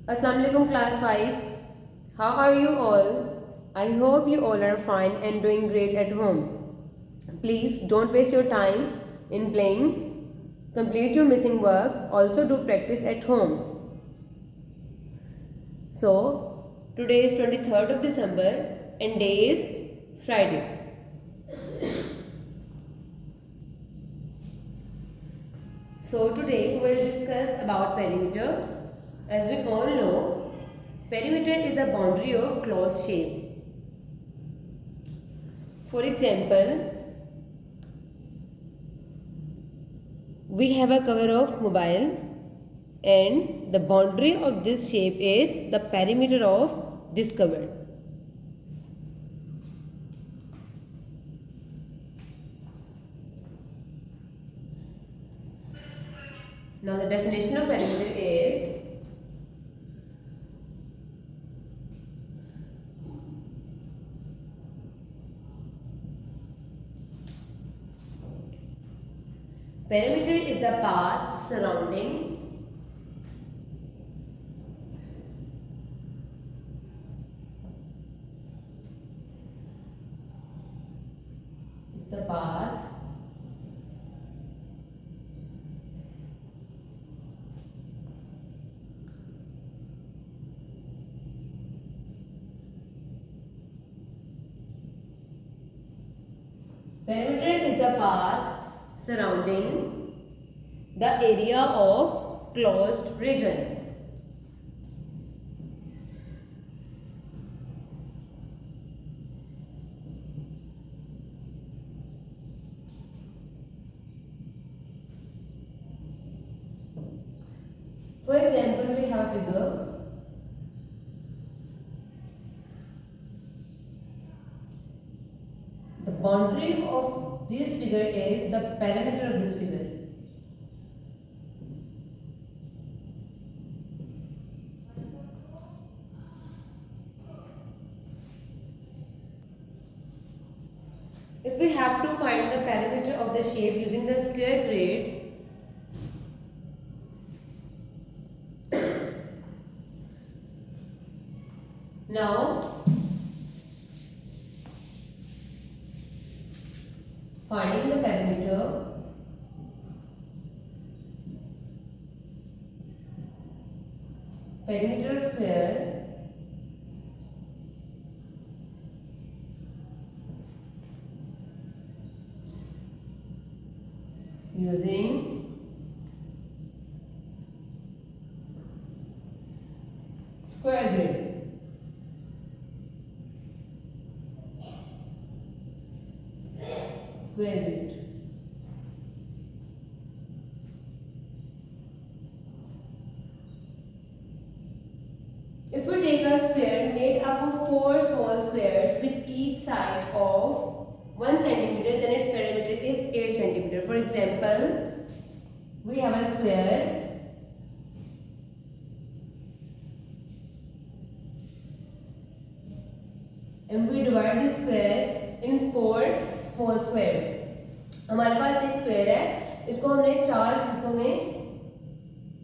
Assalamu alaikum class 5. How are you all? I hope you all are fine and doing great at home. Please don't waste your time in playing. Complete your missing work. Also do practice at home. So, today is 23rd of December and day is Friday. So today we will discuss about perimeter. As we all know, perimeter is the boundary of closed shape. For example, we have a cover of mobile and the boundary of this shape is the perimeter of this cover. Now the definition of perimeter is perimeter is the path surrounding perimeter is the path surrounding the area of closed region. For example, we have a figure. The boundary of this figure is the perimeter of this figure. If we have to find the perimeter of the shape using the square grid, now finding the perimeter, perimeter square using square grid. Square grid. If we take a square made up of 4 small squares with each side of 1 centimeter, then its perimeter is 8 centimeter. For example, we have a square and we divide this square in 4 small squares. हमारे पास एक square है, इसको हमने 4 हिस्सों में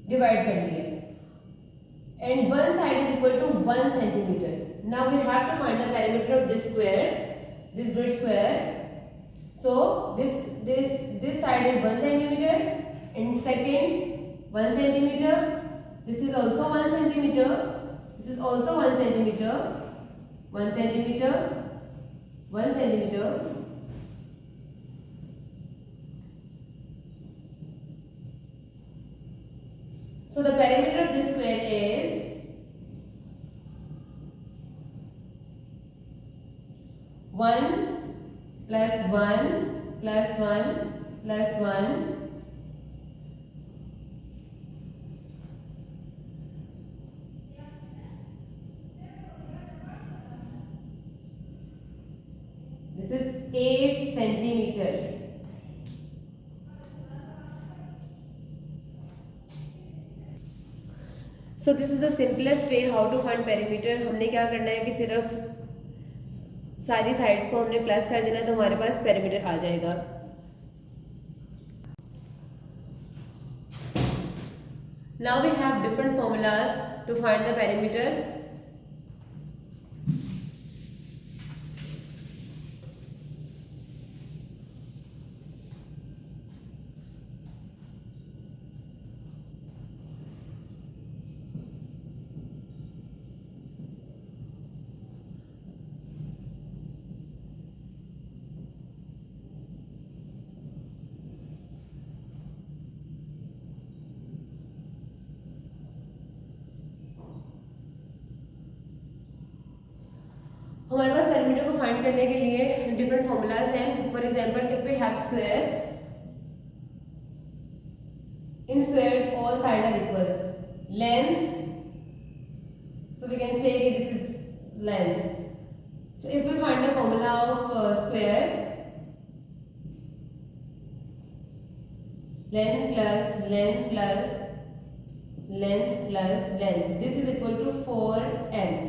divide कर लिया and one side is equal to 1 centimetre. Now we have to find the perimeter of this square, this grid square. So this side is 1 centimetre and second 1 centimetre. This is also 1 centimetre. This is also 1 centimetre. 1 centimetre, 1 centimetre. So the perimeter of this square is 1 plus 1 plus 1 plus 1 . This is 8 centimeter. So this is the simplest way how to find perimeter. हमने क्या करना है कि सिर्फ सारी sides को हमने plus कर देना तो हमारे पास पेरीमीटर आ जाएगा. Now we have different formulas to find the perimeter. हमारे पास पेरीमीटर को फाइंड करने के लिए डिफरेंट फॉर्मूलाज हैं. For example, if we have square, in squares all side are equal. Length, so we can say this is length. So if we find the formula of square, length plus length plus length plus length, this is equal to 4l.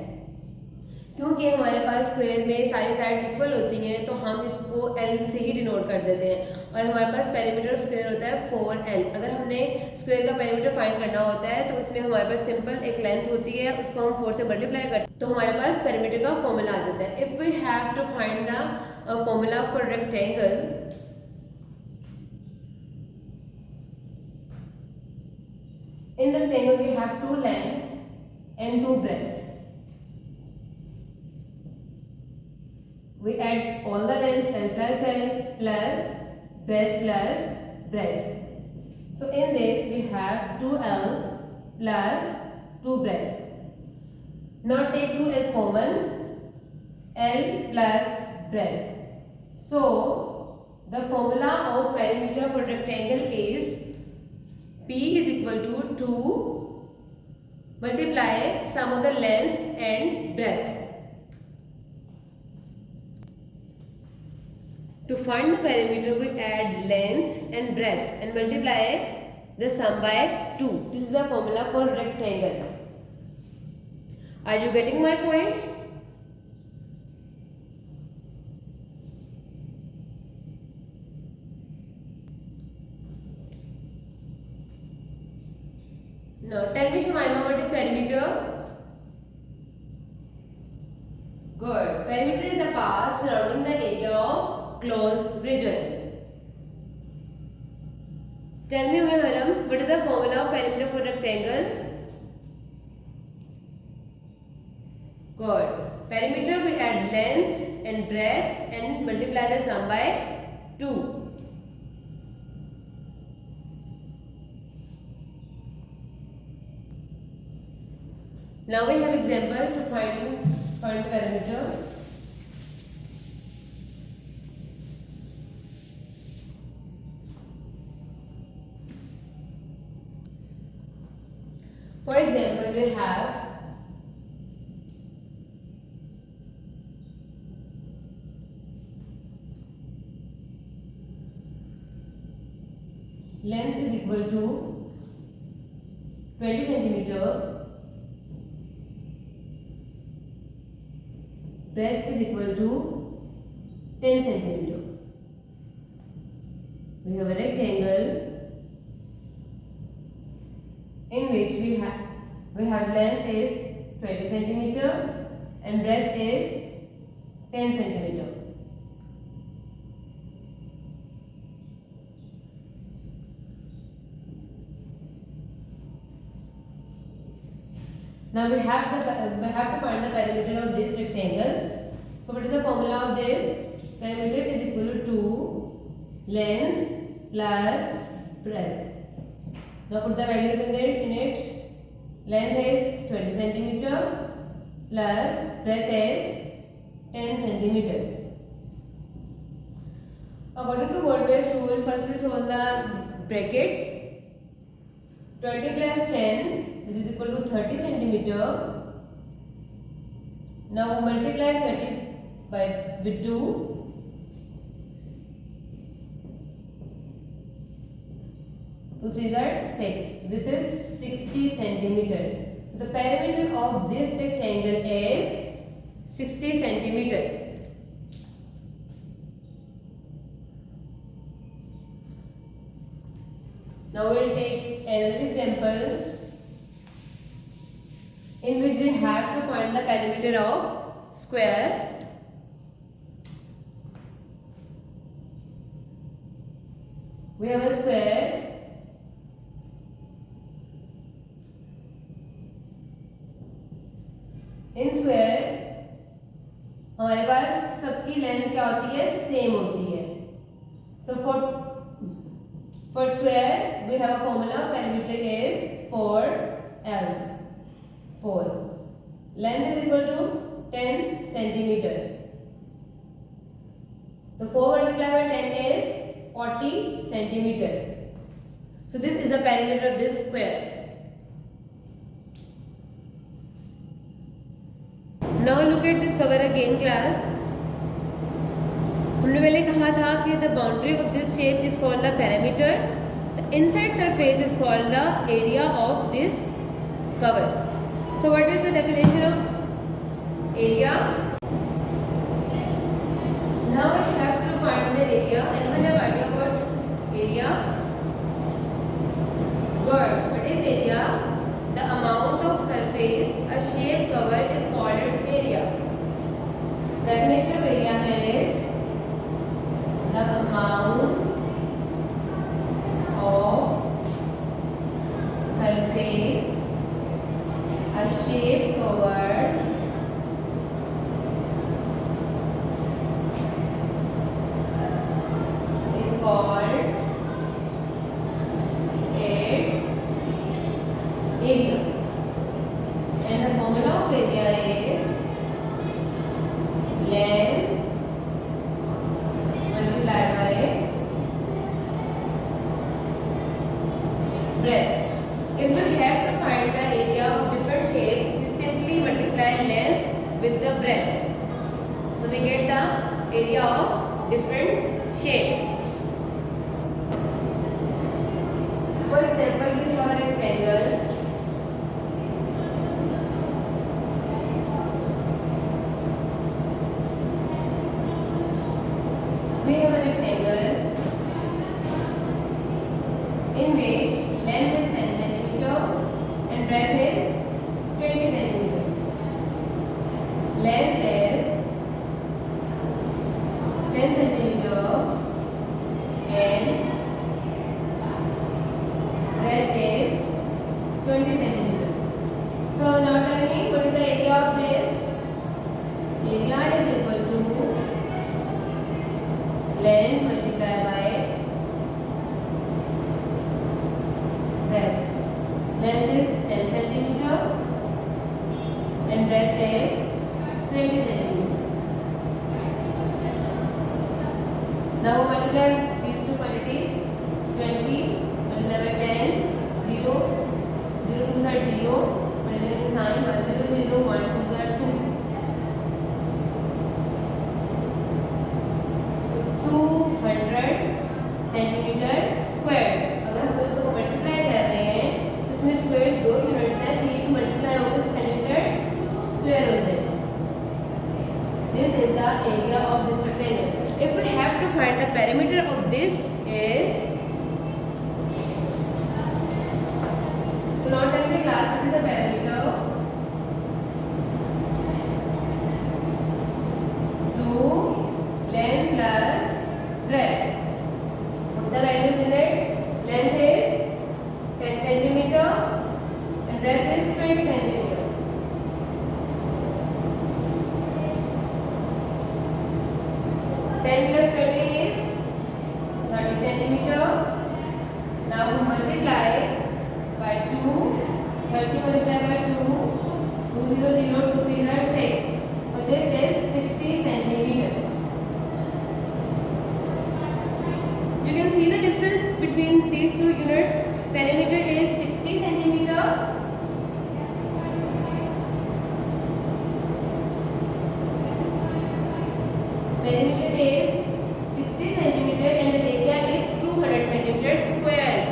क्योंकि हमारे पास square में सारी sides equal होती हैं तो हम इसको L से ही डिनोट कर देते हैं. और हमारे पास पेरीमीटर ऑफ स्क्वायर होता है 4l. अगर हमने स्क्वायर का पेरीमीटर फाइंड करना होता है तो इसमें हमारे पास सिंपल एक लेंथ होती है, उसको हम 4 से मल्टीप्लाई करते हैं तो हमारे पास पेरीमीटर का फॉर्मूला आ जाता है. If we have to find the formula for rectangle, in rectangle we have 2 lengths and 2 breadths. We add all the length L plus L plus breadth plus breadth. So in this we have 2L plus 2 breadth. Now take 2 as common, L plus breadth. So the formula of perimeter for rectangle is P is equal to 2 multiply sum of the length and breadth. To find the perimeter, we add length and breadth and multiply the sum by 2. This is the formula for rectangle. Are you getting my point? Now tell me, Shumaima, what is perimeter? Good. Perimeter is the path surrounding the area of closed region. Tell me, Haram, what is the formula of perimeter for rectangle? Good. Perimeter, we add length and breadth and multiply the sum by 2. Now we have example to find the perimeter. For example, we have length is equal to 20 centimeter, breadth is equal to 10 centimeter. We have a rectangle in which we have length is 20 centimeter and breadth is 10 centimeter. Now we have to find the perimeter of this rectangle. So what is the formula of this? Perimeter is equal to length plus breadth. Now put the values in it. Length is 20 centimeter plus breadth is 10 centimeters. According to word-based rule, first we solve the brackets. 20 plus 10, which is equal to 30 centimeter. Now multiply 30 with 2. 2 3s are 6. This is 60 centimeters. So the perimeter of this rectangle is 60 centimeters. Now we will take another example. in which we have to find the perimeter of square. We have a square. In square हमारे पास सबकी length क्या होती है, same होती है. So for square we have a formula. Perimeter is 4L. 4 length is equal to 10 centimeter. So 4 multiplied by 10 is 40 centimeter. So this is the perimeter of this square. Now look at this cover again class. हमने पहले कहा था कि the boundary of this shape is called the perimeter. The inside surface is called the area of this cover. So what is the definition of area? Now we have to find the area. Anyone have idea about area? Good. What is area? The amount of surface a shape cover is called its area. Definition of area is the amount of surface a shape cover is called its area. And the formula of area is length multiplied by breadth. If we have to find the area of different shapes, we simply multiply length with the breadth. So we get the area of different shape. For example, we have a rectangle. We have a rectangle in which length is 10 centimeter and breadth is 20 centimeters. Length is 10 centimeter and breadth is 20 centimeter. So now tell me, what is the area of this? Area is equal to length multiplied by breadth. Length is 10 centimeter and breadth is 20 centimeter. Now multiply these two quantities. 20 multiplied by 10, 0, 0 2s are 0, multiplying sign 1 0 0, 1 2s are 2. 200 centimetre square. अगर हम इसको multiply कर रहे हैं, इसमें square 2 units हैं, तो ये भी मल्टीप्लाई होगा तो सेंटीमीटर स्क्वायर हो जाएगा. This is the area of this rectangle. If we have to find the perimeter of this is, so now tell me class, what is the perimeter? 2 length plus breadth. The values in it, length is 10 centimeter and breadth is 20 centimeter. Ten plus 20 is 30 centimeter. Now we multiply by 2. 30 multiplied by 2. 2 0 0, 2 3 are 6. So this is 60 centimeter. You can see the difference between these two units. Perimeter is 60 centimeter. Perimeter is 60 centimeter and the area is 200 centimeter squares.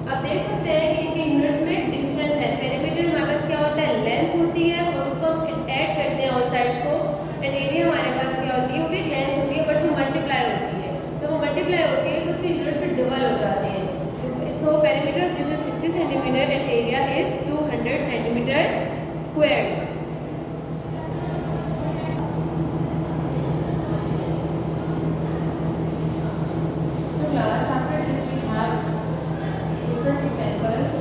अब देख सकते हैं कि इनके units में difference है. Perimeter हमारे पास क्या होता है, लेंथ होती है और उसको हम ऐड करते हैं ऑल साइड्स को. एंड एरिया हमारे पास क्या होती है, वो भी एक लेंथ होती है बट वो मल्टीप्लाई होती है. जब वो मल्टीप्लाई होती है तो उसके यूनिट्स में डबल हो जाते हैं. तो so perimeter this is 60 centimeter squares. So class, after this we have different examples.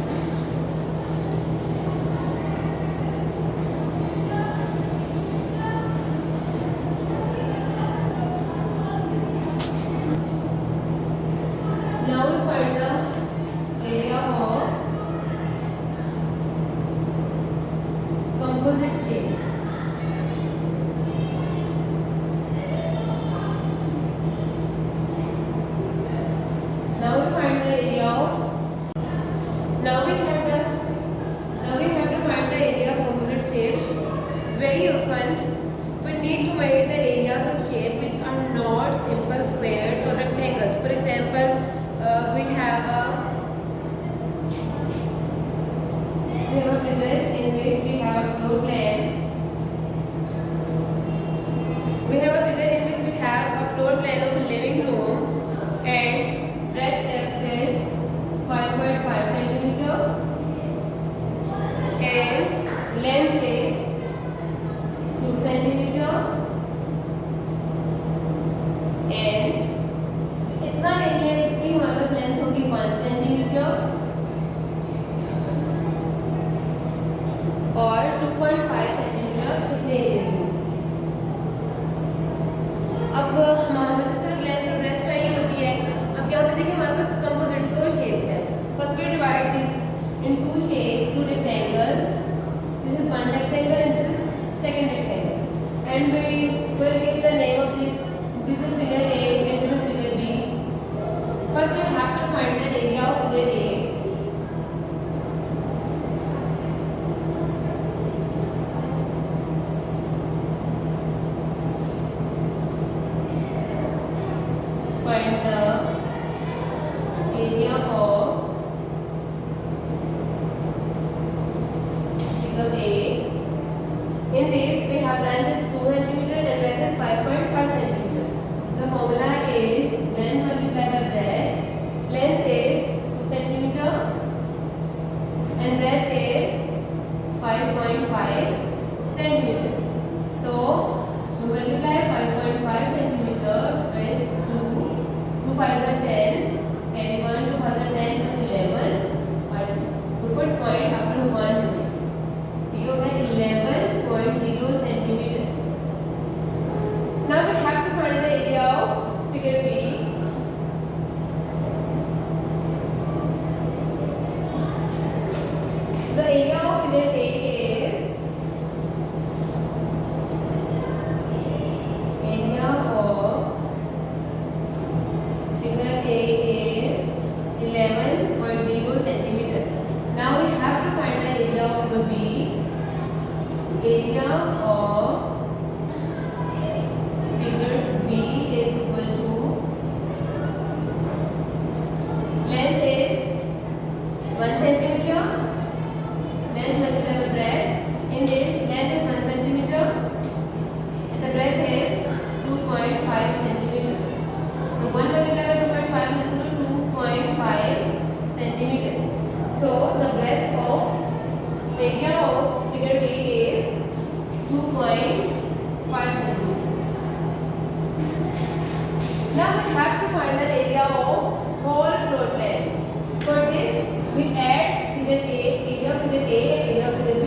Now we find the area of composite shapes. Now we find the area of. Now we have to find the area of composite shape. Very often we need to measure the areas of shape which are not simple squares or rectangles. For example, we have a figure in which we have a floor plan. We have a figure in which we have a floor plan of a living room, and breadth is 5.5 centimeter and length is 2 centimeter, and इतना area इसकी हमारे पास length होगी 1 centimetre और 2.5 centimetre इतने area की। अब हमें तो सिर्फ लेंथ और ब्रेथ चाहिए होती है। अब यहाँ पे देखिए हमारे पास कंपोजिट दो शेप्स हैं। First we divide this in two shape, two rectangles. This is one rectangle and this is second rectangle, and we will give the name of this is figure A and this is figure B. First we have to find the area of figure A. Find the area of figure A. In this we have length is 2 centimeter and breadth is 5.5 centimeter. The formula is length multiplied by breadth. Length is 2 centimeter and breadth is 5.5 centimeter. So we multiply 5.5 centimeter with 2. 2 5 are 10, and 1 2 5 are 10 is 11. But we put point after 1 units. You get 11.0 centimeter. Now we have to find the area of figure B. The area of figure A is area of figure A is 11.0 centimeter. Now we have to find the area of figure B. Area of figure B is equal to length is 1 centimeter, length multiplied by breadth. In this, length is 1 centimeter and the breadth is 2.5 centimeter. So 1 multiplied by 2.5 is equal to 2.5 centimeter. So the breadth of area of figure B is 2.5 centimeter. Now we have to find the area of whole floor plan. For this, we add figure A, area of figure A and area of figure B.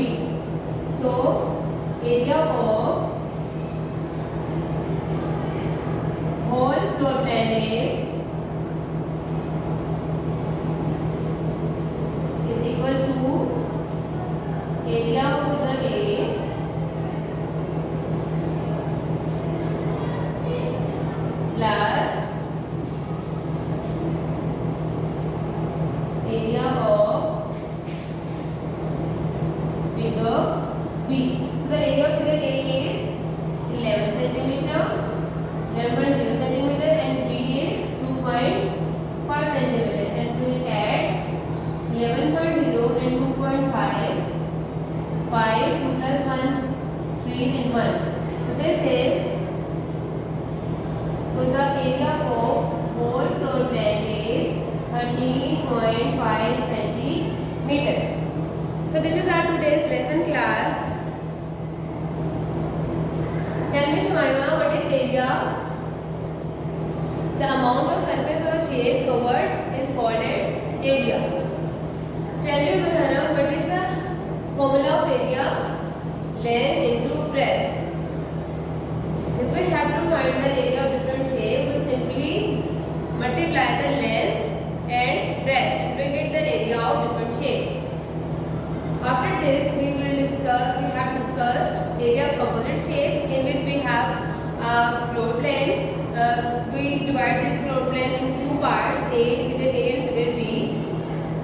So area of whole floor plan is equal to area of figure A plus area of figure B. So the area of figure A is 11 centimeter, 11.0 centimeter, and B is 2.5 centimeter. And we will add 11.0 and 2.5, 5, 2 plus 1, 3 and 1. So this is, so the area of whole floor plan is 13.5 centimeter. So this is our today's lesson class. Tell me Shumaima, what is area? The amount of surface or shape covered is called as area. Tell me Muharram, what is the formula of area? Length into breadth. If we have to find the area of different shape, we simply multiply the length and breadth and we get the area of different shapes. After this, we have discussed area of composite shapes, in which we have a floor plane. We divide this floor plane in two parts, figure A and figure B.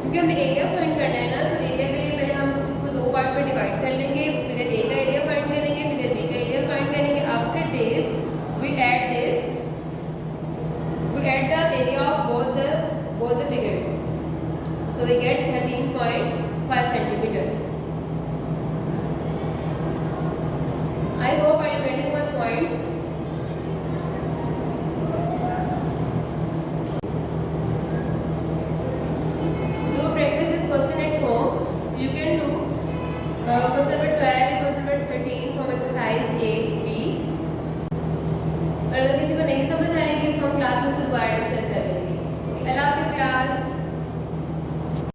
क्योंकि हमें area find करना है ना, तो area के लिए पहले हम इसको दो पार्ट में डिवाइड कर लेंगे. फिगर ए का एरिया फाइंड करेंगे, फिगर बी का एरिया फाइंड करेंगे. After this we add the area of both the figures, so we get 13.5 centimeters. I hope are you getting my points. Do practice this question at home. You can do question number 12, question number 13 from exercise 8B. और अगर किसी को नहीं समझ आएगी तो हम class में उसको दोबारा डिस्कस कर लेंगे. ओके, अल्लाह हाफिज़ क्लास.